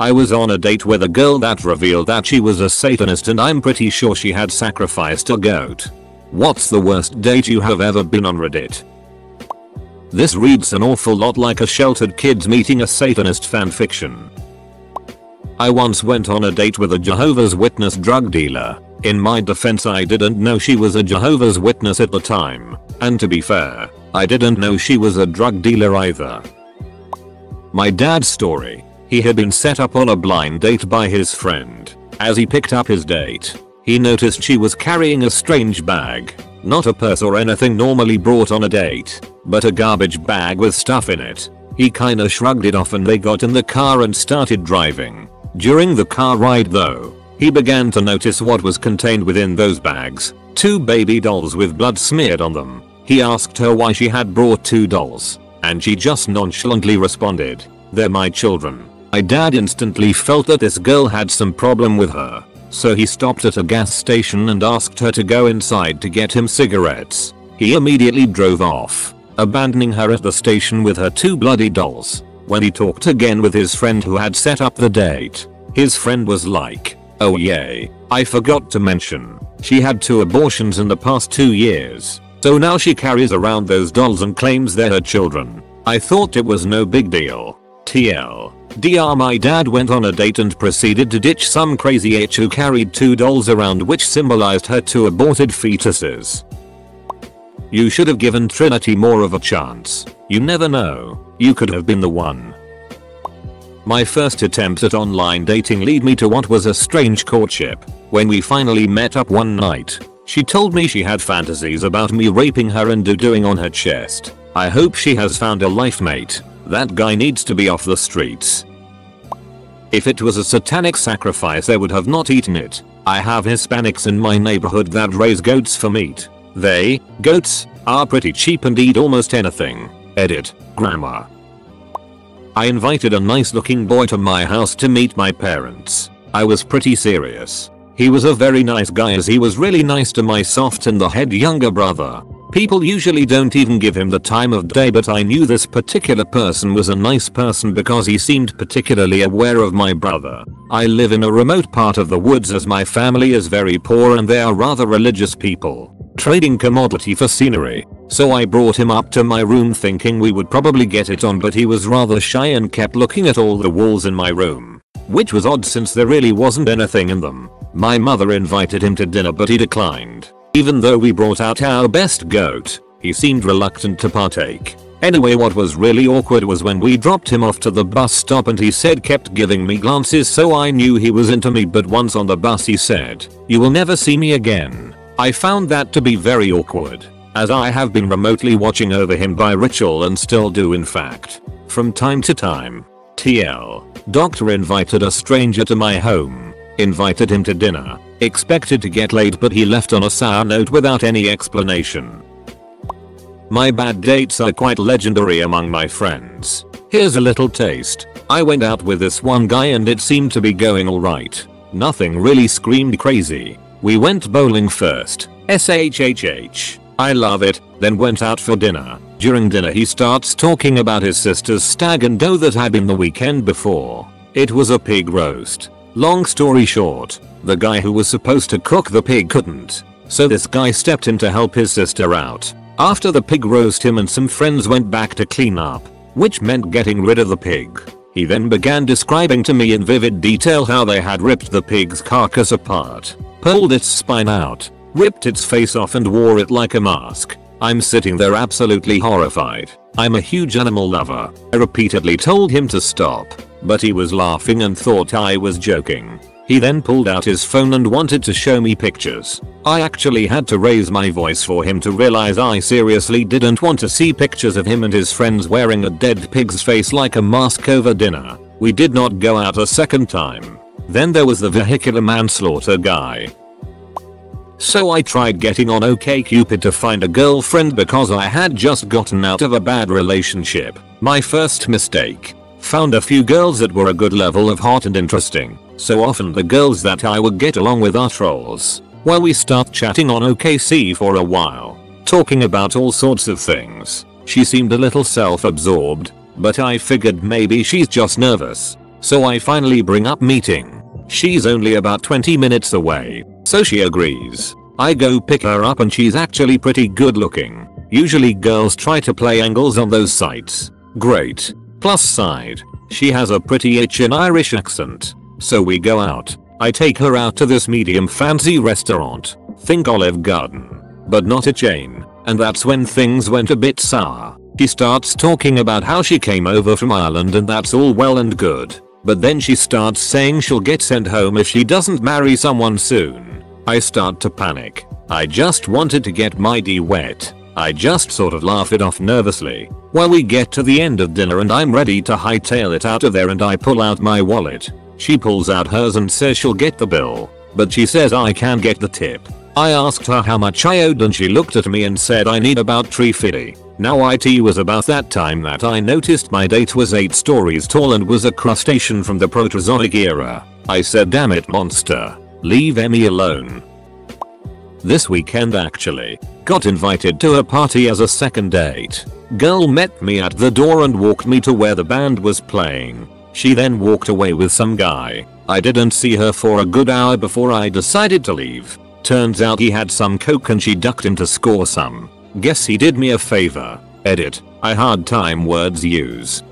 I was on a date with a girl that revealed that she was a Satanist and I'm pretty sure she had sacrificed a goat. What's the worst date you have ever been on Reddit? This reads an awful lot like a sheltered kid's meeting a Satanist fanfiction. I once went on a date with a Jehovah's Witness drug dealer. In my defense, I didn't know she was a Jehovah's Witness at the time, and to be fair, I didn't know she was a drug dealer either. My dad's story. He had been set up on a blind date by his friend. As he picked up his date, he noticed she was carrying a strange bag. Not a purse or anything normally brought on a date, but a garbage bag with stuff in it. He kinda shrugged it off and they got in the car and started driving. During the car ride though, he began to notice what was contained within those bags. 2 baby dolls with blood smeared on them. He asked her why she had brought 2 dolls, and she just nonchalantly responded, "They're my children." My dad instantly felt that this girl had some problem with her, so he stopped at a gas station and asked her to go inside to get him cigarettes. He immediately drove off, abandoning her at the station with her 2 bloody dolls. When he talked again with his friend who had set up the date, his friend was like, "Oh yay, I forgot to mention, she had 2 abortions in the past 2 years, so now she carries around those dolls and claims they're her children. I thought it was no big deal." TLDR, my dad went on a date and proceeded to ditch some crazy H who carried 2 dolls around which symbolized her 2 aborted fetuses. You should have given Trinity more of a chance. You never know, you could have been the one. My first attempt at online dating led me to what was a strange courtship. When we finally met up one night, she told me she had fantasies about me raping her and doing on her chest. I hope she has found a life mate. That guy needs to be off the streets. If it was a satanic sacrifice, I would have not eaten it. I have Hispanics in my neighborhood that raise goats for meat. Goats, are pretty cheap and eat almost anything. Edit, grammar. I invited a nice looking boy to my house to meet my parents. I was pretty serious. He was a very nice guy as he was really nice to my soft in the head younger brother. People usually don't even give him the time of day, but I knew this particular person was a nice person because he seemed particularly aware of my brother. I live in a remote part of the woods as my family is very poor and they are rather religious people, trading commodity for scenery. So I brought him up to my room thinking we would probably get it on, but he was rather shy and kept looking at all the walls in my room, which was odd since there really wasn't anything in them. My mother invited him to dinner but he declined. Even though we brought out our best goat, he seemed reluctant to partake. Anyway, what was really awkward was when we dropped him off to the bus stop and he kept giving me glances, so I knew he was into me, but once on the bus he said, "You will never see me again." I found that to be very awkward, as I have been remotely watching over him by ritual and still do in fact, from time to time. Doctor invited a stranger to my home, invited him to dinner, expected to get laid, but he left on a sour note without any explanation. My bad dates are quite legendary among my friends. Here's a little taste. I went out with this one guy and it seemed to be going alright. Nothing really screamed crazy. We went bowling first. SHHH. I love it. Then went out for dinner. During dinner he starts talking about his sister's stag and doe that had been the weekend before. It was a pig roast. Long story short, the guy who was supposed to cook the pig couldn't. So this guy stepped in to help his sister out. After the pig roast, him and some friends went back to clean up, which meant getting rid of the pig. He then began describing to me in vivid detail how they had ripped the pig's carcass apart, pulled its spine out, ripped its face off and wore it like a mask. I'm sitting there absolutely horrified. I'm a huge animal lover. I repeatedly told him to stop, but he was laughing and thought I was joking. He then pulled out his phone and wanted to show me pictures. I actually had to raise my voice for him to realize I seriously didn't want to see pictures of him and his friends wearing a dead pig's face like a mask over dinner. We did not go out a second time. Then there was the vehicular manslaughter guy. So I tried getting on OkCupid to find a girlfriend because I had just gotten out of a bad relationship. My first mistake. Found a few girls that were a good level of hot and interesting. So often the girls that I would get along with are trolls. Well, we start chatting on OKC for a while, talking about all sorts of things. She seemed a little self-absorbed, but I figured maybe she's just nervous. So I finally bring up meeting. She's only about 20 minutes away, so she agrees. I go pick her up and she's actually pretty good looking. Usually girls try to play angles on those sites. Great. Plus side, she has a pretty itchin' Irish accent. So we go out. I take her out to this medium fancy restaurant. Think Olive Garden. But not a chain. And that's when things went a bit sour. She starts talking about how she came over from Ireland and that's all well and good. But then she starts saying she'll get sent home if she doesn't marry someone soon. I start to panic. I just wanted to get my D wet. I just sort of laugh it off nervously. Well, we get to the end of dinner and I'm ready to hightail it out of there and I pull out my wallet. She pulls out hers and says she'll get the bill. But she says I can get the tip. I asked her how much I owed and she looked at me and said I need about $3.50. Now it was about that time that I noticed my date was 8 stories tall and was a crustacean from the Proterozoic era. I said, damn it monster, leave Emmy alone. This weekend actually. Got invited to a party as a second date. Girl met me at the door and walked me to where the band was playing. She then walked away with some guy. I didn't see her for a good hour before I decided to leave. Turns out he had some coke and she ducked in to score some. Guess he did me a favor. Edit. I hard time words use.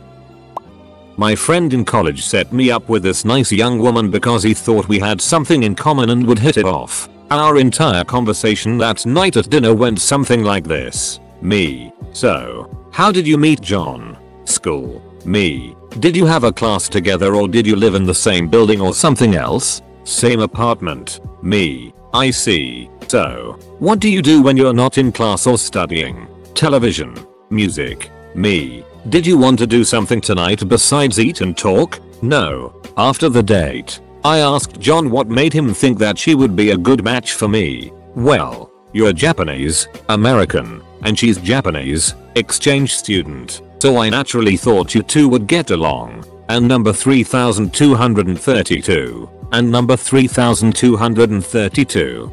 My friend in college set me up with this nice young woman because he thought we had something in common and would hit it off. Our entire conversation that night at dinner went something like this. Me. So, how did you meet John? School. Me. Did you have a class together or did you live in the same building or something else? Same apartment. Me. I see. So, what do you do when you're not in class or studying? Television. Music. Me. Did you want to do something tonight besides eat and talk? No. After the date, I asked John what made him think that she would be a good match for me. Well, you're Japanese, American, and she's Japanese, exchange student. So I naturally thought you two would get along. And number 3232. And number 3232.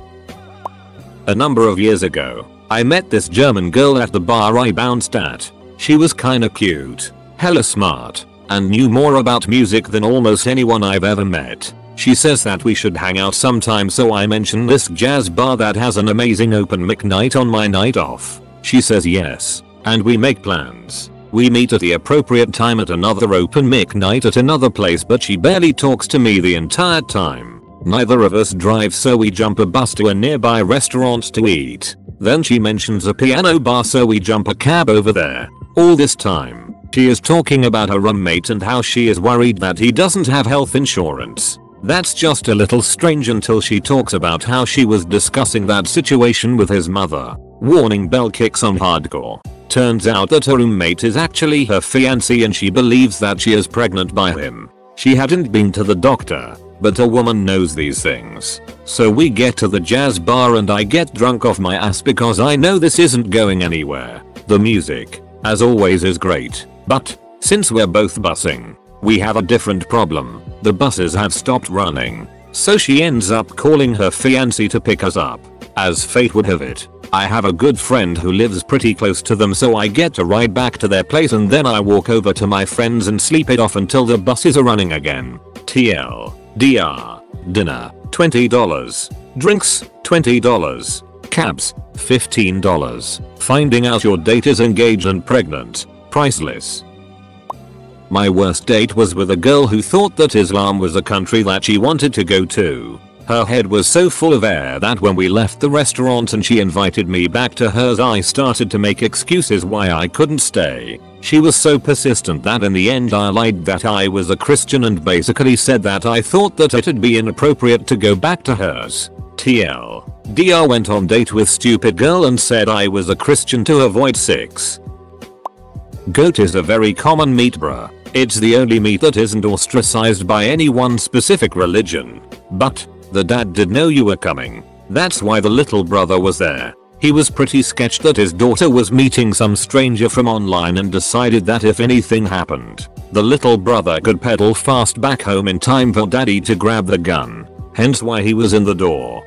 A number of years ago, I met this German girl at the bar I bounced at. She was kinda cute, hella smart, and knew more about music than almost anyone I've ever met. She says that we should hang out sometime, so I mention this jazz bar that has an amazing open mic night on my night off. She says yes, and we make plans. We meet at the appropriate time at another open mic night at another place, but she barely talks to me the entire time. Neither of us drive, so we jump a bus to a nearby restaurant to eat. Then she mentions a piano bar, so we jump a cab over there. All this time, she is talking about her roommate and how she is worried that he doesn't have health insurance. That's just a little strange until she talks about how she was discussing that situation with his mother. Warning bell kicks on hardcore. Turns out that her roommate is actually her fiancé and she believes that she is pregnant by him. She hadn't been to the doctor, but a woman knows these things. So we get to the jazz bar and I get drunk off my ass because I know this isn't going anywhere. The music, as always, is great, but since we're both busing, we have a different problem. The buses have stopped running. So she ends up calling her fiancé to pick us up. As fate would have it, I have a good friend who lives pretty close to them, so I get to ride back to their place and then I walk over to my friends and sleep it off until the buses are running again. TLDR. Dinner, $20. Drinks, $20. Cabs, $15. Finding out your date is engaged and pregnant. Priceless. My worst date was with a girl who thought that Islam was a country that she wanted to go to. Her head was so full of air that when we left the restaurant and she invited me back to hers, I started to make excuses why I couldn't stay. She was so persistent that in the end I lied that I was a Christian and basically said that I thought that it'd be inappropriate to go back to hers. TLDR went on date with stupid girl and said I was a Christian to avoid sex. Goat is a very common meat, bruh. It's the only meat that isn't ostracized by any one specific religion. But the dad did know you were coming. That's why the little brother was there. He was pretty sketched that his daughter was meeting some stranger from online and decided that if anything happened, the little brother could pedal fast back home in time for daddy to grab the gun. Hence why he was in the door.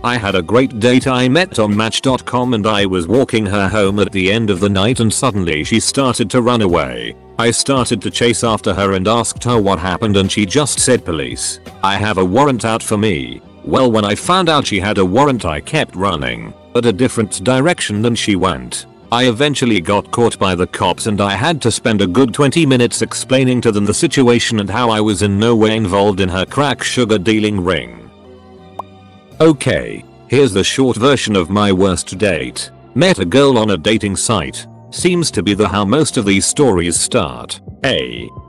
I had a great date I met on Match.com and I was walking her home at the end of the night and suddenly she started to run away. I started to chase after her and asked her what happened and she just said police. I have a warrant out for me. Well, when I found out she had a warrant I kept running, but a different direction than she went. I eventually got caught by the cops and I had to spend a good 20 minutes explaining to them the situation and how I was in no way involved in her crack sugar dealing ring. Okay, here's the short version of my worst date. Met a girl on a dating site. Seems to be how most of these stories start.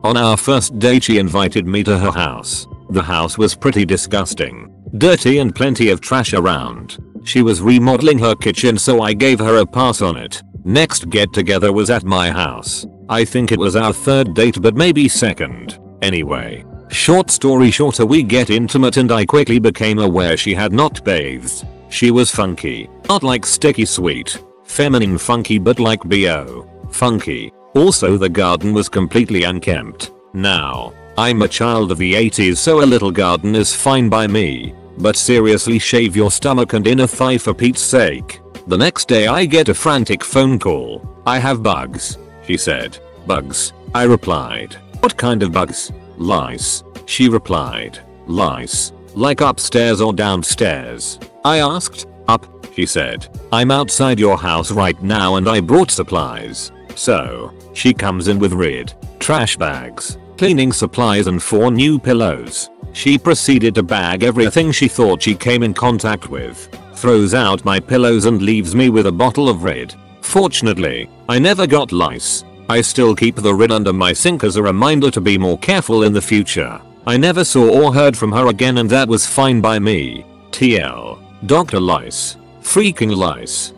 On our first date she invited me to her house. The house was pretty disgusting. Dirty and plenty of trash around. She was remodeling her kitchen so I gave her a pass on it. Next get together was at my house. I think it was our third date but maybe second. Anyway. Short story shorter, we get intimate and I quickly became aware she had not bathed. She was funky. Not like sticky sweet. Feminine funky but like BO. Funky. Also the garden was completely unkempt. Now, I'm a child of the 80s so a little garden is fine by me. But seriously, shave your stomach and inner thigh for Pete's sake. The next day I get a frantic phone call. I have bugs, she said. Bugs? I replied. What kind of bugs? Lice. She replied. Lice? Like upstairs or downstairs? I asked. Up, she said. I'm outside your house right now and I brought supplies. So, she comes in with red trash bags, cleaning supplies and 4 new pillows. She proceeded to bag everything she thought she came in contact with, throws out my pillows and leaves me with a bottle of red. Fortunately, I never got lice. I still keep the red under my sink as a reminder to be more careful in the future. I never saw or heard from her again and that was fine by me. TL. Dr. Lice. Freaking lice.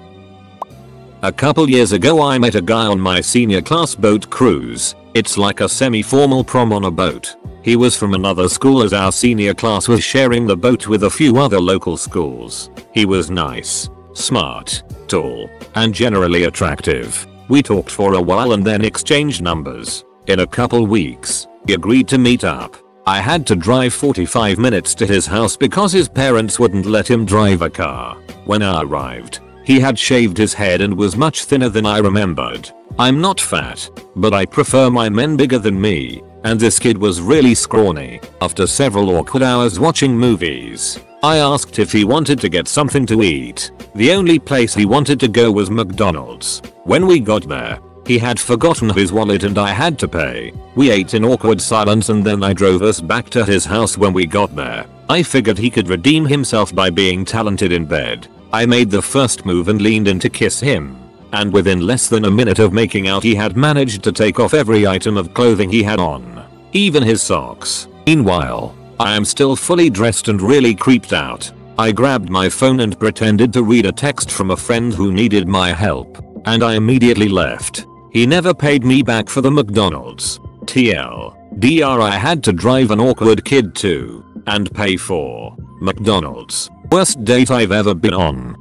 A couple years ago I met a guy on my senior class boat cruise. It's like a semi-formal prom on a boat. He was from another school as our senior class was sharing the boat with a few other local schools. He was nice, smart, tall, and generally attractive. We talked for a while and then exchanged numbers. In a couple weeks, he agreed to meet up. I had to drive 45 minutes to his house because his parents wouldn't let him drive a car. When I arrived, he had shaved his head and was much thinner than I remembered. I'm not fat, but I prefer my men bigger than me, and this kid was really scrawny. After several awkward hours watching movies, I asked if he wanted to get something to eat. The only place he wanted to go was McDonald's. When we got there, he had forgotten his wallet and I had to pay. We ate in awkward silence and then I drove us back to his house. When we got there, I figured he could redeem himself by being talented in bed. I made the first move and leaned in to kiss him. And within less than a minute of making out he had managed to take off every item of clothing he had on. Even his socks. Meanwhile, I am still fully dressed and really creeped out. I grabbed my phone and pretended to read a text from a friend who needed my help. And I immediately left. He never paid me back for the McDonald's. TLDR, I had to drive an awkward kid to and pay for McDonald's. Worst date I've ever been on.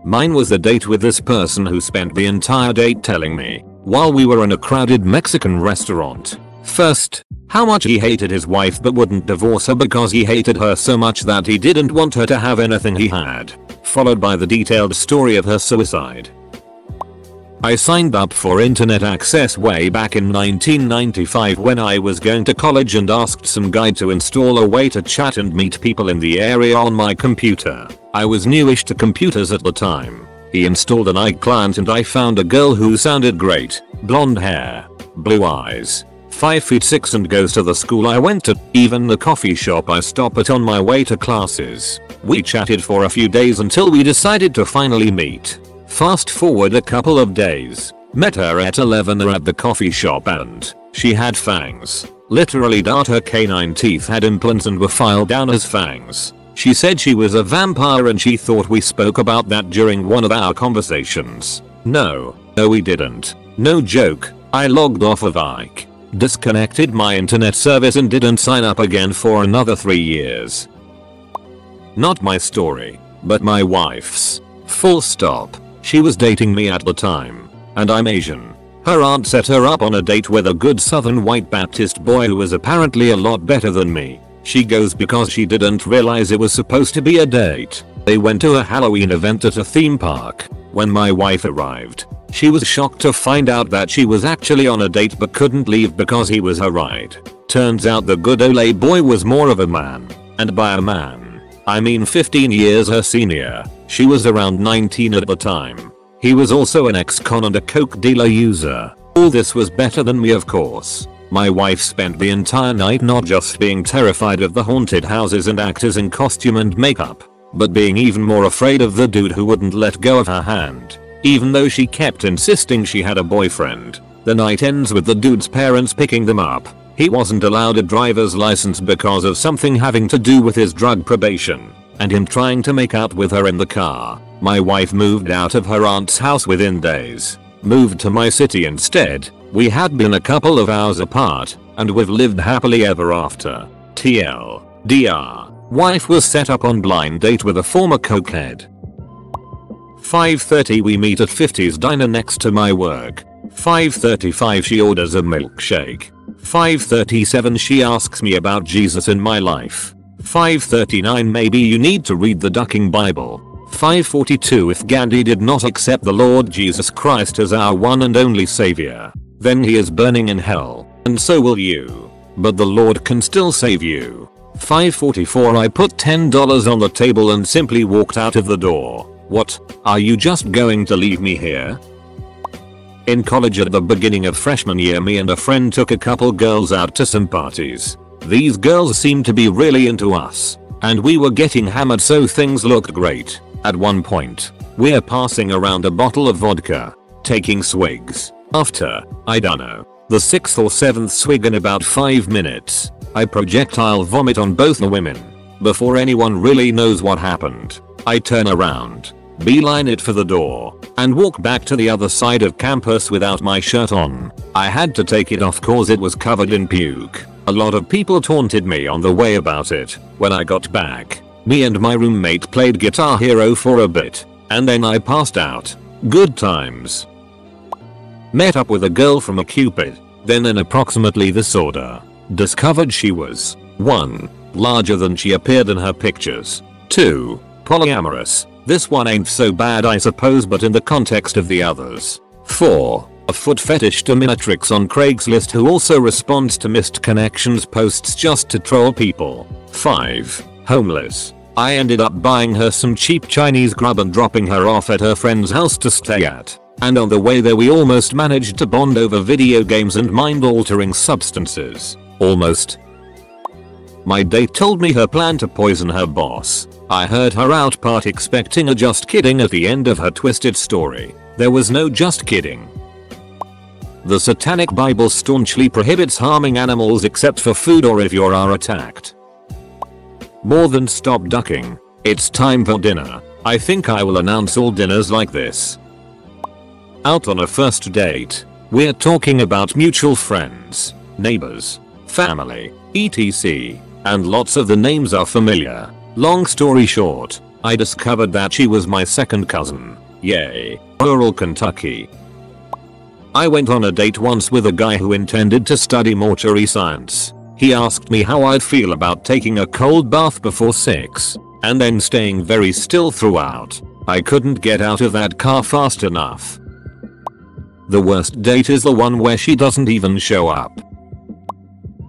Mine was a date with this person who spent the entire date telling me, while we were in a crowded Mexican restaurant, first, how much he hated his wife but wouldn't divorce her because he hated her so much that he didn't want her to have anything he had, followed by the detailed story of her suicide. I signed up for internet access way back in 1995 when I was going to college and asked some guy to install a way to chat and meet people in the area on my computer. I was newish to computers at the time. He installed an iClient and I found a girl who sounded great. Blonde hair, blue eyes, 5'6" and goes to the school I went to, even the coffee shop I stop at on my way to classes. We chatted for a few days until we decided to finally meet. Fast forward a couple of days, met her at 11 at the coffee shop and she had fangs. Literally her canine teeth had implants and were filed down as fangs. She said she was a vampire and she thought we spoke about that during one of our conversations. No, we didn't. No joke. I logged off of Ike, disconnected my internet service and didn't sign up again for another 3 years. Not my story, but my wife's. Full stop. She was dating me at the time, and I'm Asian. Her aunt set her up on a date with a good southern white Baptist boy who was apparently a lot better than me. She goes because she didn't realize it was supposed to be a date. They went to a Halloween event at a theme park. When my wife arrived, she was shocked to find out that she was actually on a date but couldn't leave because he was her ride. Turns out the good ole boy was more of a man. And by a man, I mean 15 years her senior. She was around 19 at the time. He was also an ex-con and a coke dealer user. All this was better than me, of course. My wife spent the entire night not just being terrified of the haunted houses and actors in costume and makeup, but being even more afraid of the dude who wouldn't let go of her hand. Even though she kept insisting she had a boyfriend. The night ends with the dude's parents picking them up. He wasn't allowed a driver's license because of something having to do with his drug probation, and him trying to make out with her in the car. My wife moved out of her aunt's house within days. Moved to my city instead. We had been a couple of hours apart, and we've lived happily ever after. TLDR. Wife was set up on blind date with a former cokehead. 5:30 we meet at 50's diner next to my work. 5:35 she orders a milkshake. 5:37 she asks me about Jesus in my life. 5:39 maybe you need to read the Ducking Bible. 5:42 if Gandhi did not accept the Lord Jesus Christ as our one and only savior, then he is burning in hell, and so will you. But the Lord can still save you. 5:44 I put $10 on the table and simply walked out of the door. What? Are you just going to leave me here? In college at the beginning of freshman year, me and a friend took a couple girls out to some parties. These girls seemed to be really into us, and we were getting hammered so things looked great. At one point, we're passing around a bottle of vodka, taking swigs. After, I don't know, the 6th or 7th swig in about 5 minutes, I projectile vomit on both the women. Before anyone really knows what happened, I turn around, beeline it for the door, and walk back to the other side of campus without my shirt on. I had to take it off cause it was covered in puke. A lot of people taunted me on the way about it. When I got back, me and my roommate played Guitar Hero for a bit, and then I passed out. Good times. Met up with a girl from a Cupid, then in approximately this order. Discovered she was 1. Larger than she appeared in her pictures. 2. Polyamorous. This one ain't so bad I suppose, but in the context of the others. 4. A foot fetish dominatrix on Craigslist who also responds to missed connections posts just to troll people. 5. Homeless. I ended up buying her some cheap Chinese grub and dropping her off at her friend's house to stay at. And on the way there we almost managed to bond over video games and mind-altering substances. Almost. My date told me her plan to poison her boss. I heard her out part expecting a just kidding at the end of her twisted story. There was no just kidding. The Satanic Bible staunchly prohibits harming animals except for food or if you are attacked. More than stop ducking. It's time for dinner. I think I will announce all dinners like this. Out on a first date. We're talking about mutual friends, neighbors, family, etc. And lots of the names are familiar. Long story short, I discovered that she was my second cousin. Yay. Rural Kentucky. I went on a date once with a guy who intended to study mortuary science. He asked me how I'd feel about taking a cold bath before 6, and then staying very still throughout. I couldn't get out of that car fast enough. The worst date is the one where she doesn't even show up.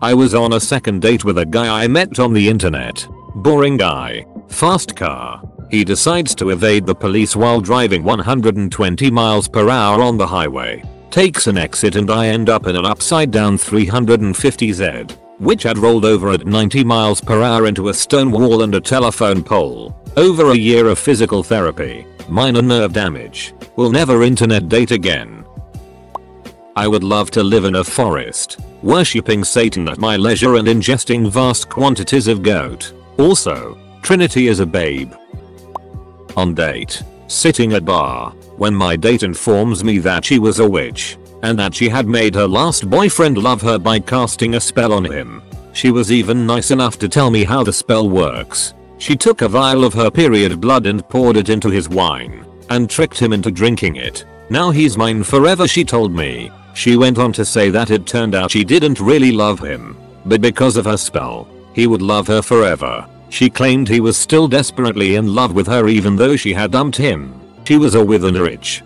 I was on a second date with a guy I met on the internet. Boring guy. Fast car. He decides to evade the police while driving 120 miles per hour on the highway. Takes an exit and I end up in an upside down 350Z, which had rolled over at 90 miles per hour into a stone wall and a telephone pole. Over a year of physical therapy, minor nerve damage. Will never internet date again. I would love to live in a forest, worshipping Satan at my leisure and ingesting vast quantities of goat. Also, Trinity is a babe. On date. Sitting at bar, when my date informs me that she was a witch, and that she had made her last boyfriend love her by casting a spell on him. She was even nice enough to tell me how the spell works. She took a vial of her period blood and poured it into his wine, and tricked him into drinking it. Now he's mine forever, she told me. She went on to say that it turned out she didn't really love him, but because of her spell, He would love her forever. She claimed he was still desperately in love with her even though she had dumped him. She was a with and rich.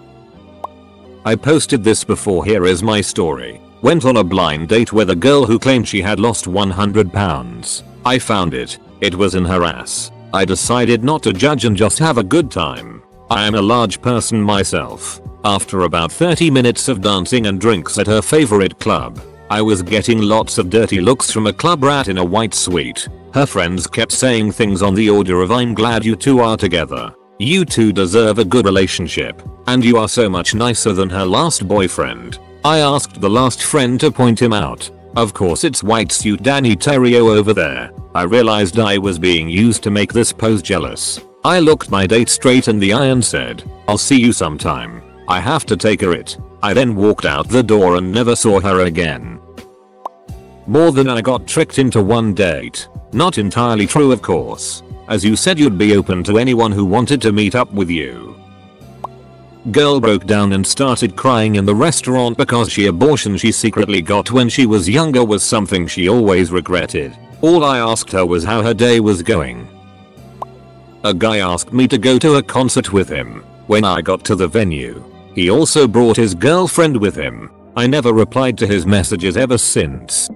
I posted this before. Here is my story. Went on a blind date with a girl who claimed she had lost 100 pounds. I found it. It was in her ass. I decided not to judge and just have a good time. I am a large person myself. After about 30 minutes of dancing and drinks at her favorite club, I was getting lots of dirty looks from a club rat in a white suite. Her friends kept saying things on the order of "I'm glad you two are together. You two deserve a good relationship. And you are so much nicer than her last boyfriend." I asked the last friend to point him out. Of course it's white suit Danny Terrio over there. I realized I was being used to make this pose jealous. I looked my date straight in the eye and said, "I'll see you sometime. I have to take her it." I then walked out the door and never saw her again. More than I got tricked into one date. Not entirely true of course, as you said you'd be open to anyone who wanted to meet up with you. Girl broke down and started crying in the restaurant because the abortion she secretly got when she was younger was something she always regretted. All I asked her was how her day was going. A guy asked me to go to a concert with him. When I got to the venue, he also brought his girlfriend with him. I never replied to his messages ever since.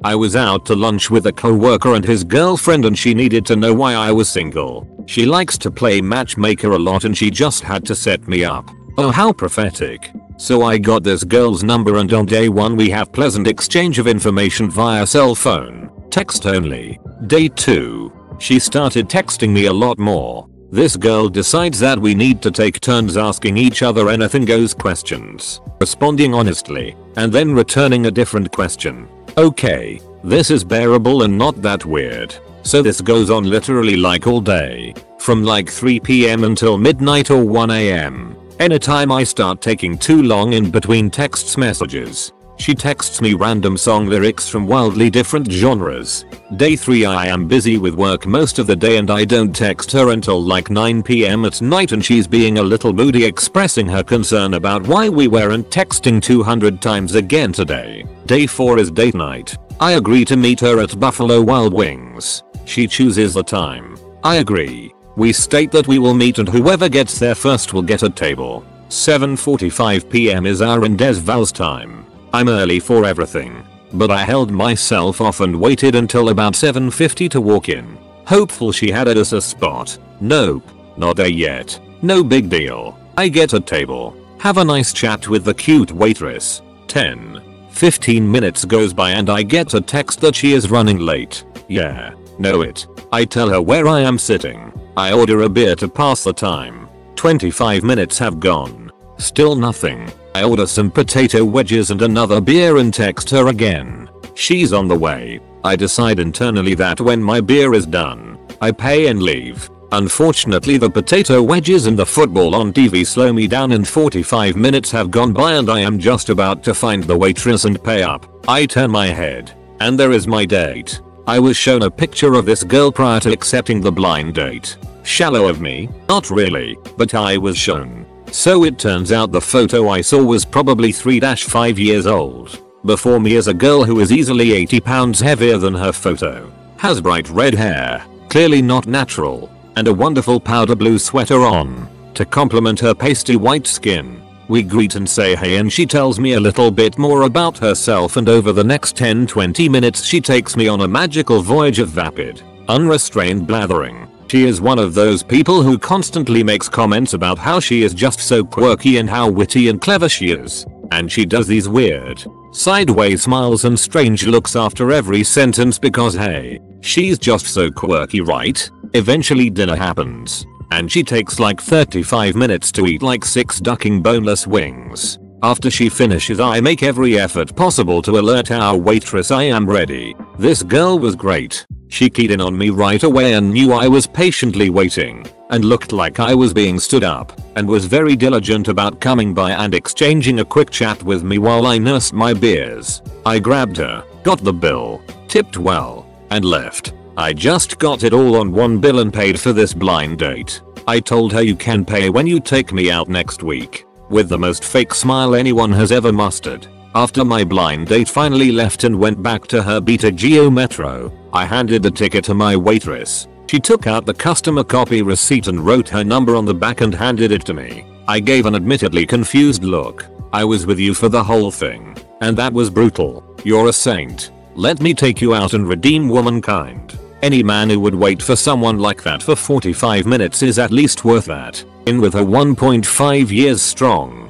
I was out to lunch with a co-worker and his girlfriend and she needed to know why I was single. She likes to play matchmaker a lot and she just had to set me up. Oh, how prophetic. So I got this girl's number and on day 1 we have pleasant exchange of information via cell phone, text only. Day 2, she started texting me a lot more. This girl decides that we need to take turns asking each other anything goes questions, responding honestly, and then returning a different question. Okay, this is bearable and not that weird. So this goes on literally like all day, from like 3 PM until midnight or 1 AM. Anytime I start taking too long in between text messages, she texts me random song lyrics from wildly different genres. Day 3, I am busy with work most of the day and I don't text her until like 9 PM at night and she's being a little moody expressing her concern about why we weren't texting 200 times again today. Day 4 is date night. I agree to meet her at Buffalo Wild Wings. She chooses the time. I agree. We state that we will meet and whoever gets there first will get a table. 7:45 PM is our and Des Val's time. I'm early for everything, but I held myself off and waited until about 7:50 to walk in. Hopeful she had us a spot. Nope, not there yet. No big deal. I get a table. Have a nice chat with the cute waitress. 10-15 minutes goes by and I get a text that she is running late. Yeah, know it. I tell her where I am sitting. I order a beer to pass the time. 25 minutes have gone. Still nothing. I order some potato wedges and another beer and text her again. She's on the way. I decide internally that when my beer is done, I pay and leave. Unfortunately the potato wedges and the football on TV slow me down and 45 minutes have gone by and I am just about to find the waitress and pay up. I turn my head, and there is my date. I was shown a picture of this girl prior to accepting the blind date. Shallow of me? Not really, but I was shown. So it turns out the photo I saw was probably 3-5 years old. Before me is a girl who is easily 80 pounds heavier than her photo. Has bright red hair, clearly not natural, and a wonderful powder blue sweater on. To complement her pasty white skin, we greet and say hey and she tells me a little bit more about herself and over the next 10-20 minutes she takes me on a magical voyage of vapid, unrestrained blathering. She is one of those people who constantly makes comments about how she is just so quirky and how witty and clever she is. And she does these weird, sideways smiles and strange looks after every sentence because hey, she's just so quirky, right? Eventually dinner happens, and she takes like 35 minutes to eat like 6 ducking boneless wings. After she finishes I make every effort possible to alert our waitress I am ready. This girl was great. She keyed in on me right away and knew I was patiently waiting, and looked like I was being stood up, and was very diligent about coming by and exchanging a quick chat with me while I nursed my beers. I grabbed her, got the bill, tipped well, and left. I just got it all on one bill and paid for this blind date. I told her you can pay when you take me out next week, with the most fake smile anyone has ever mustered. After my blind date finally left and went back to her Beta Geo Metro, I handed the ticket to my waitress. She took out the customer copy receipt and wrote her number on the back and handed it to me. I gave an admittedly confused look. I was with you for the whole thing. And that was brutal. You're a saint. Let me take you out and redeem womankind. Any man who would wait for someone like that for 45 minutes is at least worth that. In with her 1.5 years strong.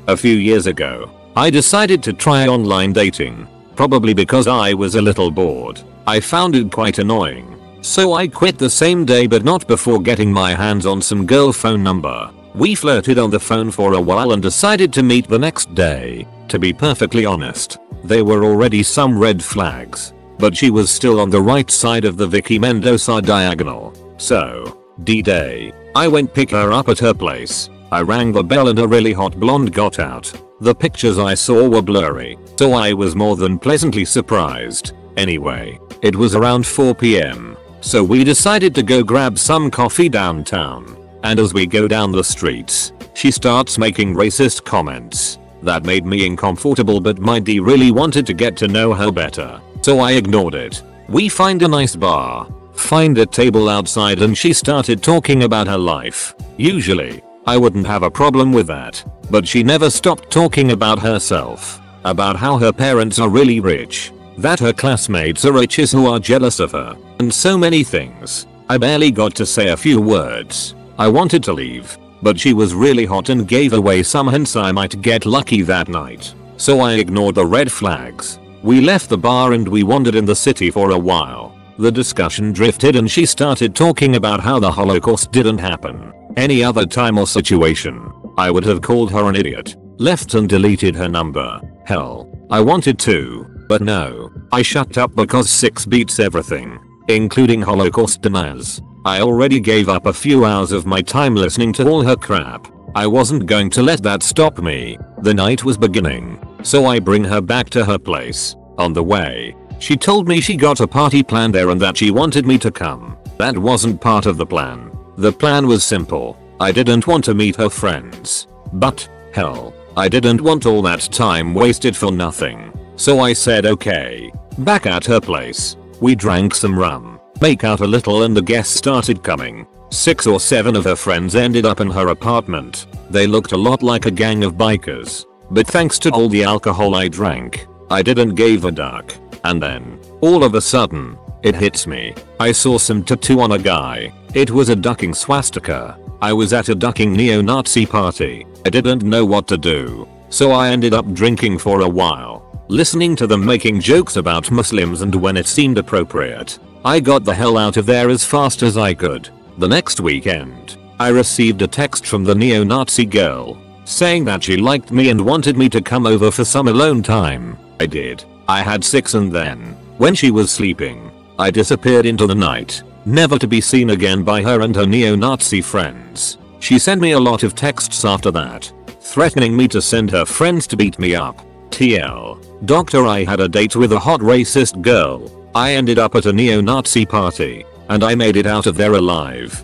A few years ago, I decided to try online dating. Probably because I was a little bored. I found it quite annoying. So I quit the same day, but not before getting my hands on some girl phone number. We flirted on the phone for a while and decided to meet the next day. To be perfectly honest, there were already some red flags. But she was still on the right side of the Vicky Mendoza diagonal. So, D-Day, I went pick her up at her place. I rang the bell and a really hot blonde got out. The pictures I saw were blurry, so I was more than pleasantly surprised. Anyway, it was around 4 PM. So we decided to go grab some coffee downtown. And as we go down the streets, she starts making racist comments. That made me uncomfortable, but my D really wanted to get to know her better. So I ignored it. We find a nice bar, find a table outside, and she started talking about her life. Usually, I wouldn't have a problem with that. But she never stopped talking about herself. About how her parents are really rich. That her classmates are riches who are jealous of her. And so many things. I barely got to say a few words. I wanted to leave. But she was really hot and gave away some hints I might get lucky that night. So I ignored the red flags. We left the bar and we wandered in the city for a while. The discussion drifted and she started talking about how the Holocaust didn't happen. Any other time or situation, I would have called her an idiot, left and deleted her number. Hell, I wanted to, but no. I shut up because 6 beats everything, including Holocaust deniers. I already gave up a few hours of my time listening to all her crap. I wasn't going to let that stop me. The night was beginning, so I bring her back to her place. On the way, she told me she got a party planned there and that she wanted me to come. That wasn't part of the plan. The plan was simple. I didn't want to meet her friends. But, hell, I didn't want all that time wasted for nothing. So I said okay. Back at her place, we drank some rum, make out a little, and the guests started coming. 6 or 7 of her friends ended up in her apartment. They looked a lot like a gang of bikers. But thanks to all the alcohol I drank, I didn't give a duck. And then, all of a sudden, it hits me. I saw some tattoo on a guy. It was a ducking swastika. I was at a ducking neo-Nazi party. I didn't know what to do. So I ended up drinking for a while, listening to them making jokes about Muslims, and when it seemed appropriate, I got the hell out of there as fast as I could. The next weekend, I received a text from the neo-Nazi girl, saying that she liked me and wanted me to come over for some alone time. I did. I had 6, and then, when she was sleeping, I disappeared into the night, never to be seen again by her and her neo-Nazi friends. She sent me a lot of texts after that, threatening me to send her friends to beat me up. TL. Doctor, I had a date with a hot racist girl. I ended up at a neo-Nazi party, and I made it out of there alive.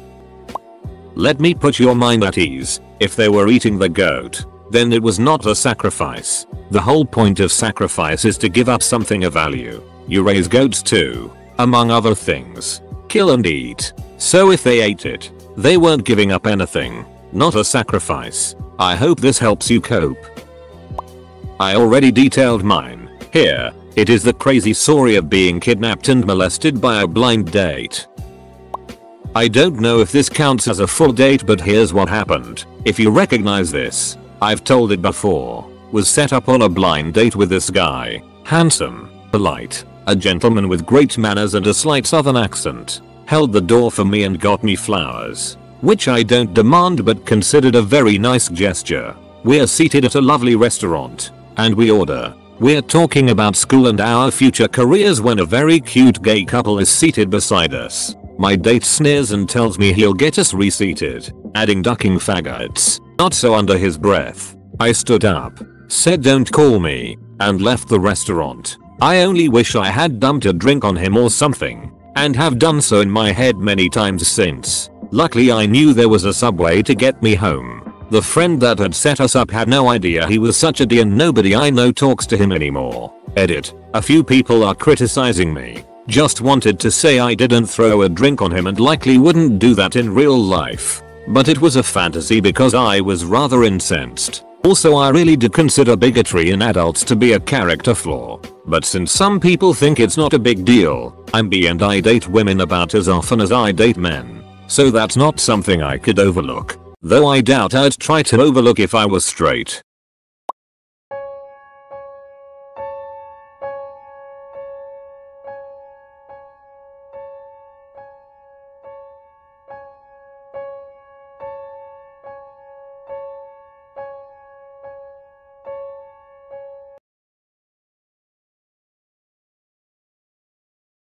Let me put your mind at ease. If they were eating the goat, then it was not a sacrifice. The whole point of sacrifice is to give up something of value. You raise goats too, among other things. Kill and eat. So if they ate it, they weren't giving up anything. Not a sacrifice. I hope this helps you cope. I already detailed mine. Here, it is the crazy story of being kidnapped and molested by a blind date. I don't know if this counts as a full date, but here's what happened. If you recognize this, I've told it before. Was set up on a blind date with this guy. Handsome, polite, a gentleman with great manners and a slight southern accent. Held the door for me and got me flowers, which I don't demand but considered a very nice gesture. We're seated at a lovely restaurant, and we order. We're talking about school and our future careers when a very cute gay couple is seated beside us. My date sneers and tells me he'll get us reseated, adding ducking faggots. Not so under his breath. I stood up, said don't call me, and left the restaurant. I only wish I had dumped a drink on him or something, and have done so in my head many times since. Luckily I knew there was a subway to get me home. The friend that had set us up had no idea he was such a D, and nobody I know talks to him anymore. Edit. A few people are criticizing me, Just wanted to say I didn't throw a drink on him and likely wouldn't do that in real life. But it was a fantasy because I was rather incensed. Also, I really do consider bigotry in adults to be a character flaw. But since some people think it's not a big deal, I'm bi and I date women about as often as I date men. So that's not something I could overlook. Though I doubt I'd try to overlook if I was straight.